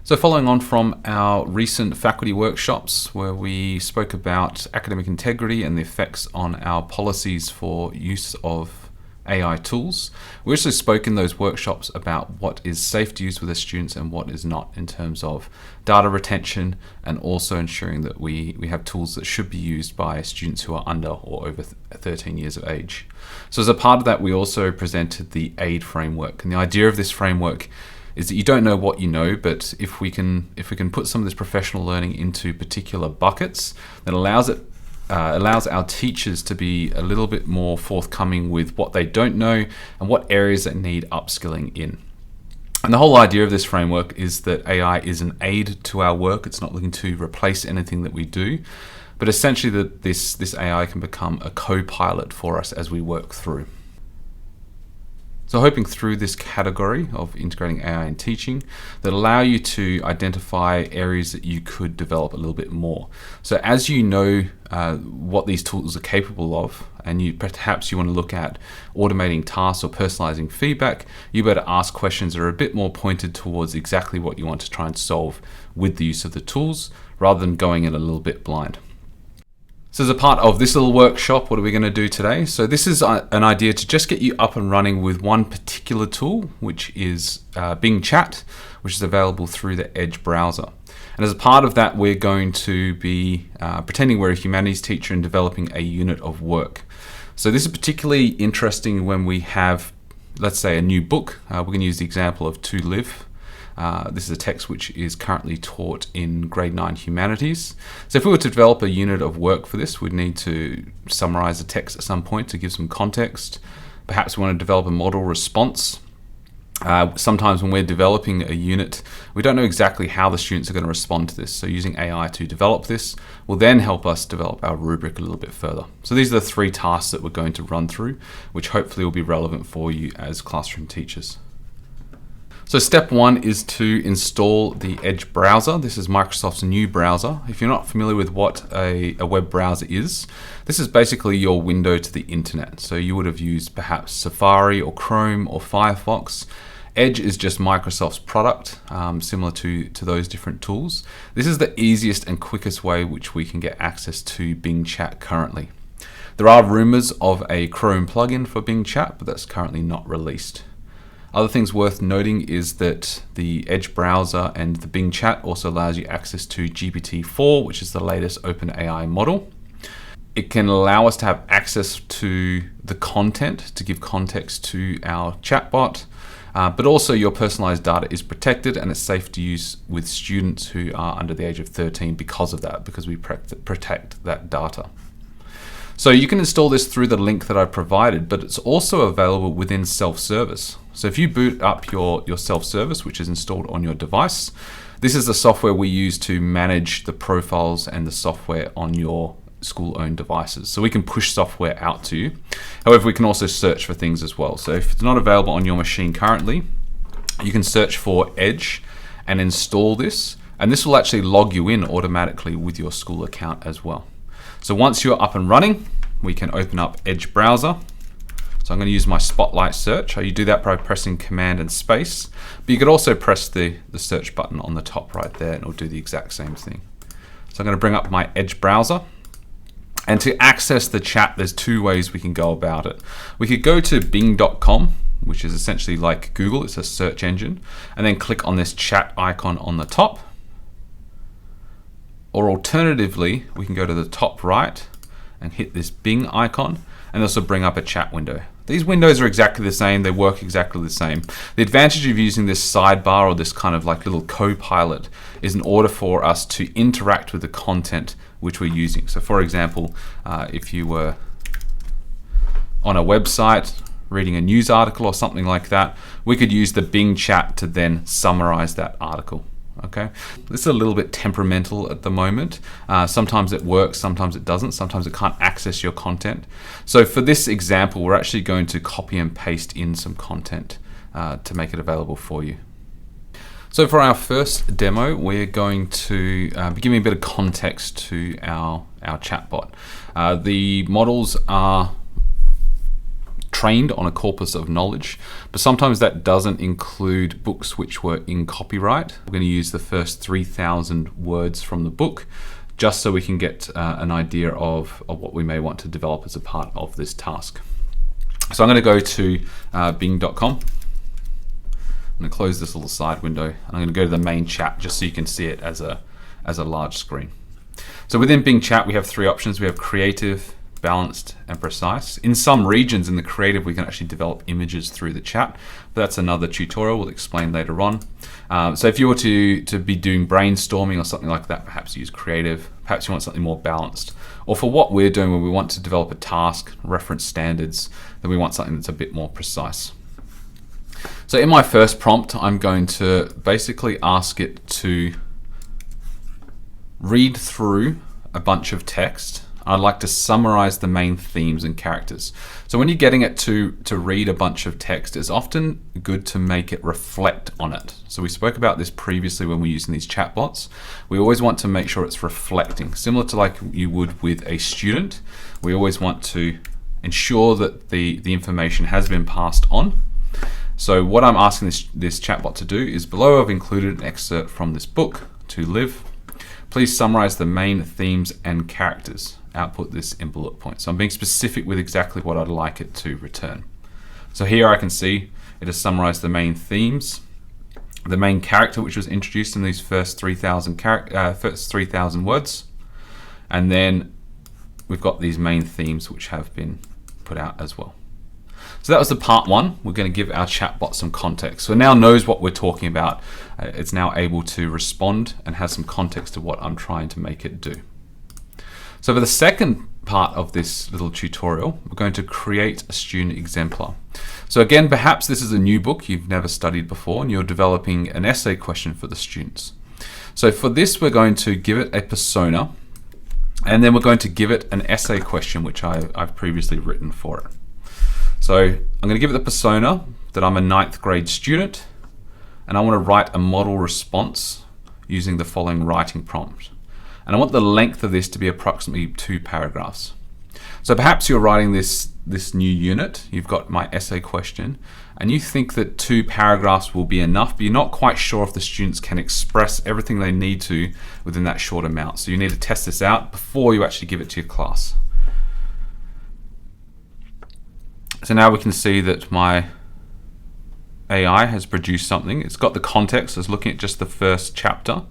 So following on from our recent faculty workshops where we spoke about academic integrity and the effects on our policies for use of AI tools, we also spoke in those workshops about what is safe to use with the students and what is not in terms of data retention, and also ensuring that we have tools that should be used by students who are under or over 13 years of age. So as a part of that, we also presented the AID framework, and the idea of this framework is that you don't know what you know, but if we can put some of this professional learning into particular buckets, that allows our teachers to be a little bit more forthcoming with what they don't know and what areas that need upskilling in. And the whole idea of this framework is that AI is an aid to our work. It's not looking to replace anything that we do, but essentially that this AI can become a co-pilot for us as we work through. So hoping through this category of integrating AI in teaching that allow you to identify areas that you could develop a little bit more. So as you know what these tools are capable of, and perhaps you want to look at automating tasks or personalizing feedback, you better ask questions that are a bit more pointed towards exactly what you want to try and solve with the use of the tools, rather than going in a little bit blind. So as a part of this little workshop, what are we going to do today? So this is an idea to just get you up and running with one particular tool, which is Bing Chat, which is available through the Edge browser. And as a part of that, we're going to be pretending we're a humanities teacher and developing a unit of work. So this is particularly interesting when we have, let's say, a new book. We're going to use the example of To Live. This is a text which is currently taught in grade 9 humanities. So if we were to develop a unit of work for this, we'd need to summarize the text at some point to give some context. Perhaps we want to develop a model response. Sometimes when we're developing a unit, we don't know exactly how the students are going to respond to this. So using AI to develop this will then help us develop our rubric a little bit further. So these are the 3 tasks that we're going to run through, which hopefully will be relevant for you as classroom teachers. So step 1 is to install the Edge browser. This is Microsoft's new browser. If you're not familiar with what a web browser is, this is basically your window to the internet. So you would have used perhaps Safari or Chrome or Firefox. Edge is just Microsoft's product, similar to those different tools. This is the easiest and quickest way which we can get access to Bing Chat currently. There are rumors of a Chrome plugin for Bing Chat, but that's currently not released. Other things worth noting is that the Edge browser and the Bing Chat also allows you access to GPT-4, which is the latest OpenAI model. It can allow us to have access to the content to give context to our chatbot, but also your personalized data is protected and it's safe to use with students who are under the age of 13 because of that, because we protect that data. So you can install this through the link that I provided, but it's also available within self-service. So if you boot up your self-service, which is installed on your device, this is the software we use to manage the profiles and the software on your school-owned devices. So we can push software out to you. However, we can also search for things as well. So if it's not available on your machine currently, you can search for Edge and install this, and this will actually log you in automatically with your school account as well. So once you're up and running, we can open up Edge browser. So I'm going to use my Spotlight search. You do that by pressing Command and space, but you could also press the search button on the top right there and it'll do the exact same thing. So I'm going to bring up my Edge browser. And to access the chat, there's 2 ways we can go about it. We could go to bing.com, which is essentially like Google, it's a search engine, and then click on this chat icon on the top. Or alternatively, we can go to the top right and hit this Bing icon, and this will bring up a chat window. These windows are exactly the same, they work exactly the same. The advantage of using this sidebar or this kind of like little co-pilot is in order for us to interact with the content which we're using. So for example, if you were on a website reading a news article or something like that, we could use the Bing Chat to then summarize that article. Okay, this is a little bit temperamental at the moment. Sometimes it works, sometimes it doesn't, sometimes it can't access your content. So for this example, we're actually going to copy and paste in some content to make it available for you. So for our first demo, we're going to be giving a bit of context to our chatbot. The models are trained on a corpus of knowledge, but sometimes that doesn't include books which were in copyright. We're going to use the first 3,000 words from the book just so we can get an idea of what we may want to develop as a part of this task. So I'm going to go to bing.com. I'm going to close this little side window, and I'm going to go to the main chat just so you can see it as a large screen. So within Bing Chat, we have three options. We have creative, balanced, and precise. In some regions in the creative, we can actually develop images through the chat, but that's another tutorial we'll explain later on. So if you were to be doing brainstorming or something like that, perhaps use creative. Perhaps you want something more balanced. Or for what we're doing, when we want to develop a task, reference standards, then we want something that's a bit more precise. So in my first prompt, I'm going to basically ask it to read through a bunch of text. I'd like to summarize the main themes and characters. So when you're getting it to read a bunch of text, it's often good to make it reflect on it. So we spoke about this previously when we're using these chatbots. We always want to make sure it's reflecting, similar to like you would with a student. We always want to ensure that the information has been passed on. So what I'm asking this chatbot to do is, below I've included an excerpt from this book, To Live. Please summarize the main themes and characters. Output this in bullet points. So I'm being specific with exactly what I'd like it to return. So here I can see it has summarized the main themes, the main character which was introduced in these first 3,000 words, and then we've got these main themes which have been put out as well. So that was the part one. We're going to give our chatbot some context. So it now knows what we're talking about. It's now able to respond and has some context to what I'm trying to make it do. So for the second part of this little tutorial, we're going to create a student exemplar. So again, perhaps this is a new book you've never studied before and you're developing an essay question for the students. So for this, we're going to give it a persona, and then we're going to give it an essay question which I've previously written for it. So I'm going to give it the persona that I'm a 9th grade student, and I want to write a model response using the following writing prompt. And I want the length of this to be approximately 2 paragraphs. So perhaps you're writing this new unit, you've got my essay question, and you think that 2 paragraphs will be enough, but you're not quite sure if the students can express everything they need to within that short amount. So you need to test this out before you actually give it to your class. So now we can see that my AI has produced something. It's got the context. It's looking at just the first chapter.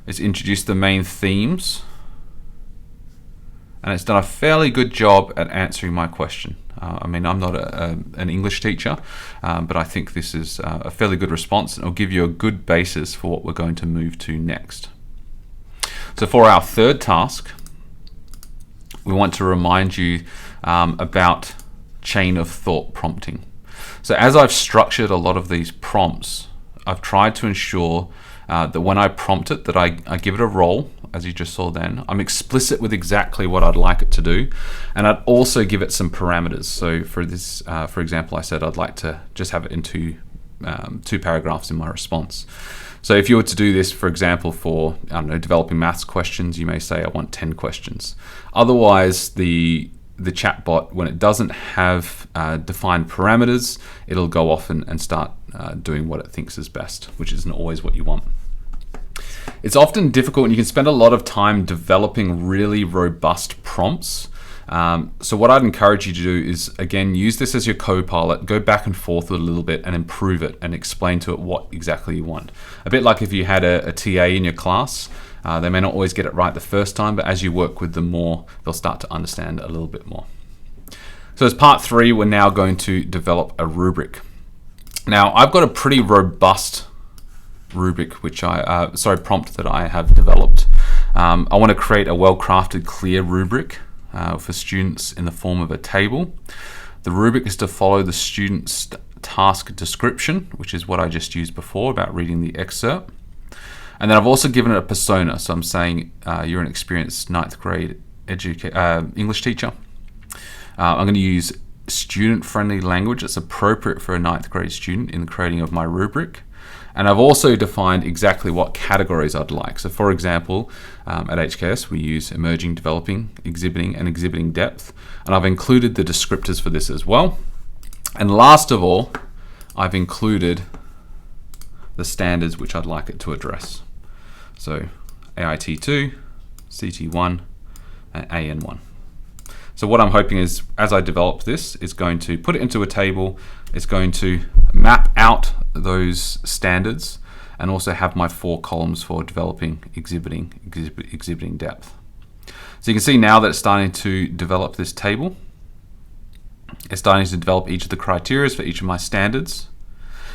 It's introduced the main themes. And it's done a fairly good job at answering my question. I mean, I'm not an English teacher, but I think this is a fairly good response, and it'll give you a good basis for what we're going to move to next. So for our third task, we want to remind you about chain of thought prompting. So as I've structured a lot of these prompts, I've tried to ensure that when I prompt it, that I give it a role, as you just saw then. I'm explicit with exactly what I'd like it to do, and I'd also give it some parameters. So for this, for example, I said I'd like to just have it in two paragraphs in my response. So if you were to do this, for example, for, I don't know, developing maths questions, you may say I want 10 questions. Otherwise, the chatbot, when it doesn't have defined parameters, it'll go off and start doing what it thinks is best, which isn't always what you want. It's often difficult, and you can spend a lot of time developing really robust prompts. So what I'd encourage you to do is, again, use this as your co-pilot, go back and forth with it a little bit and improve it and explain to it what exactly you want. A bit like if you had a TA in your class. They may not always get it right the first time, but as you work with them more, they'll start to understand a little bit more. So as part 3, we're now going to develop a rubric. Now, I've got a pretty robust rubric, prompt that I have developed. I want to create a well-crafted, clear rubric for students in the form of a table. The rubric is to follow the student's task description, which is what I just used before about reading the excerpt. And then I've also given it a persona. So I'm saying you're an experienced 9th grade English teacher. I'm going to use student-friendly language that's appropriate for a 9th grade student in the creating of my rubric. And I've also defined exactly what categories I'd like. So for example, at HKS, we use emerging, developing, exhibiting, and exhibiting depth. And I've included the descriptors for this as well. And last of all, I've included the standards which I'd like it to address. So AIT2, CT1, and AN1. So what I'm hoping is, as I develop this, it's going to put it into a table, it's going to map out those standards, and also have my 4 columns for developing, exhibiting depth. So you can see now that it's starting to develop this table. It's starting to develop each of the criteria for each of my standards.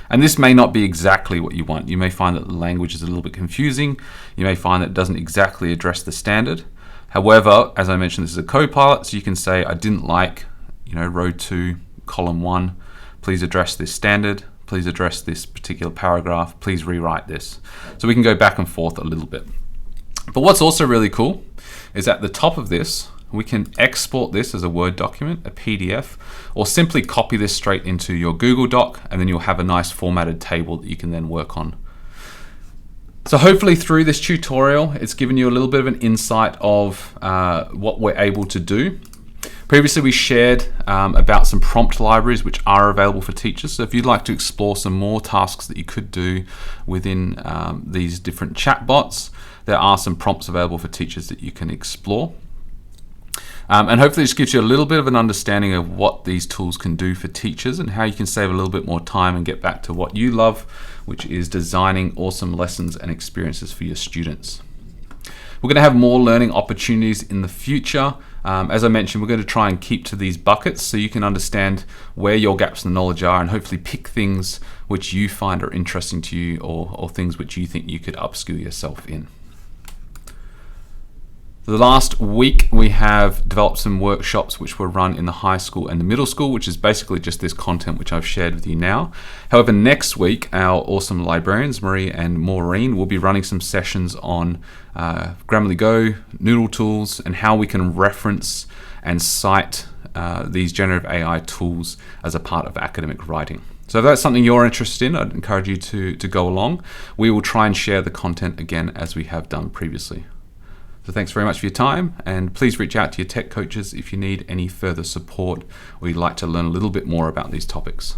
And this may not be exactly what you want. You may find that the language is a little bit confusing. You may find that it doesn't exactly address the standard. However, as I mentioned, this is a copilot, so you can say, I didn't like, row 2, column 1. Please address this standard. Please address this particular paragraph. Please rewrite this. So we can go back and forth a little bit. But what's also really cool is at the top of this, we can export this as a Word document, a PDF, or simply copy this straight into your Google Doc, and then you'll have a nice formatted table that you can then work on. So hopefully through this tutorial, it's given you a little bit of an insight of what we're able to do. Previously we shared about some prompt libraries which are available for teachers. So if you'd like to explore some more tasks that you could do within these different chatbots, there are some prompts available for teachers that you can explore. And hopefully this gives you a little bit of an understanding of what these tools can do for teachers and how you can save a little bit more time and get back to what you love, which is designing awesome lessons and experiences for your students. We're going to have more learning opportunities in the future. As I mentioned, we're going to try and keep to these buckets so you can understand where your gaps in the knowledge are and hopefully pick things which you find are interesting to you or things which you think you could upskill yourself in. The last week we have developed some workshops which were run in the high school and the middle school, which is basically just this content which I've shared with you now. However, next week our awesome librarians, Marie and Maureen, will be running some sessions on Grammarly Go, Noodle tools, and how we can reference and cite these generative AI tools as a part of academic writing. So if that's something you're interested in, I'd encourage you to go along. We will try and share the content again as we have done previously. So thanks very much for your time, and please reach out to your tech coaches if you need any further support or you'd like to learn a little bit more about these topics.